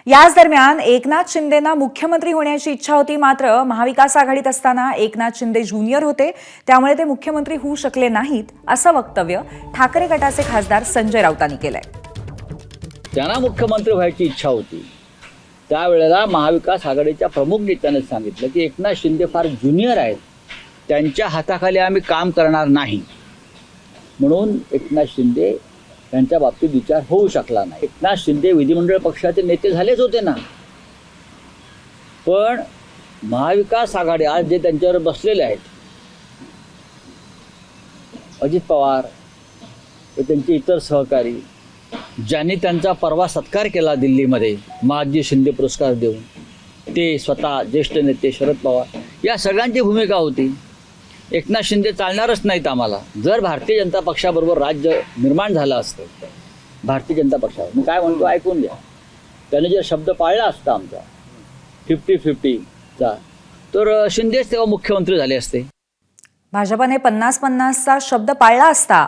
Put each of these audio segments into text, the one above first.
याच दरम्यान एकनाथ शिंदेंना मुख्यमंत्री होण्याची इच्छा होती, मात्र महाविकास आघाडीत असताना एकनाथ शिंदे ज्युनियर होते, त्यामुळे ते मुख्यमंत्री होऊ शकले नाहीत, असं वक्तव्य ठाकरे गटाचे खासदार संजय राऊतांनी केलंय। त्यांना मुख्यमंत्री व्हायची इच्छा होती, त्यावेळेला महाविकास आघाडीच्या प्रमुख नेत्यांनी सांगितलं की एकनाथ शिंदे फार ज्युनियर आहेत, त्यांच्या हाताखाली आम्ही काम करणार नाही, म्हणून एकनाथ शिंदे यांच्या बाबतीत विचार होऊ शकला नाही। एकनाथ शिंदे विधिमंडळ पक्षाचे नेते झालेच होते ना, पण महाविकास आघाडी आज जे त्यांच्यावर बसलेले आहेत, अजित पवार व त्यांचे इतर सहकारी, ज्यांनी त्यांचा परवा सत्कार केला दिल्लीमध्ये महादजी शिंदे पुरस्कार देऊन, ते स्वतः ज्येष्ठ नेते शरद पवार, या सगळ्यांची भूमिका होती एकनाथ शिंदे चालणारच नाहीत आम्हाला। जर भारतीय जनता पक्षाबरोबर राज्य निर्माण झालं असतं, भारतीय जनता पक्षावर मी काय म्हणतो ऐकून घ्या, त्याने जर शब्द पाळला असता आमचा 50-50चा, तर शिंदेच तेव्हा मुख्यमंत्री झाले असते। भाजपने 50-50चा शब्द पाळला असता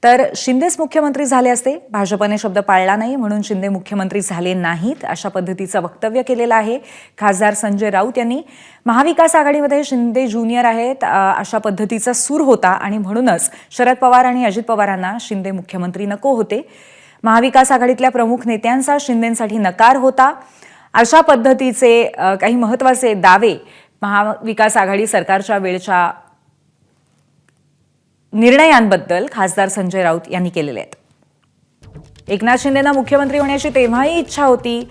तर शिंदेच मुख्यमंत्री झाले असते। भाजपने शब्द पाळला नाही, म्हणून शिंदे मुख्यमंत्री झाले नाहीत, अशा पद्धतीचं वक्तव्य केलेलं आहे खासदार संजय राऊत यांनी। महाविकास आघाडीमध्ये शिंदे ज्युनियर आहेत अशा पद्धतीचा सूर होता आणि म्हणूनच शरद पवार आणि अजित पवारांना शिंदे मुख्यमंत्री नको होते। महाविकास आघाडीतल्या प्रमुख नेत्यांचा शिंदेंसाठी नकार होता, अशा पद्धतीचे काही महत्त्वाचे दावे महाविकास आघाडी सरकारच्या वेळच्या निर्णयांबद्दल खासदार संजय राऊत यांनी केलेले आहेत। एकनाथ शिंदेंना मुख्यमंत्री होण्याची तेव्हाही इच्छा होती,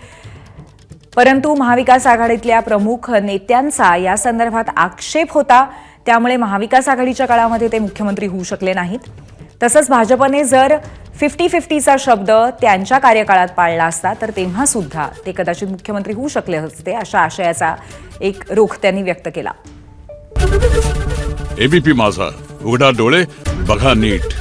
परंतु महाविकास आघाडीतल्या प्रमुख नेत्यांचा या संदर्भात आक्षेप होता, त्यामुळे महाविकास आघाडीच्या काळामध्ये ते मुख्यमंत्री होऊ शकले नाहीत। तसंच भाजपने जर 50-50चा शब्द त्यांच्या कार्यकाळात पाळला असता तर तेव्हा सुद्धा ते कदाचित मुख्यमंत्री होऊ शकले असते, अशा आशयाचा एक रोख त्यांनी व्यक्त केला। एबीपी माझा, उघडा डोळे बघा नीट।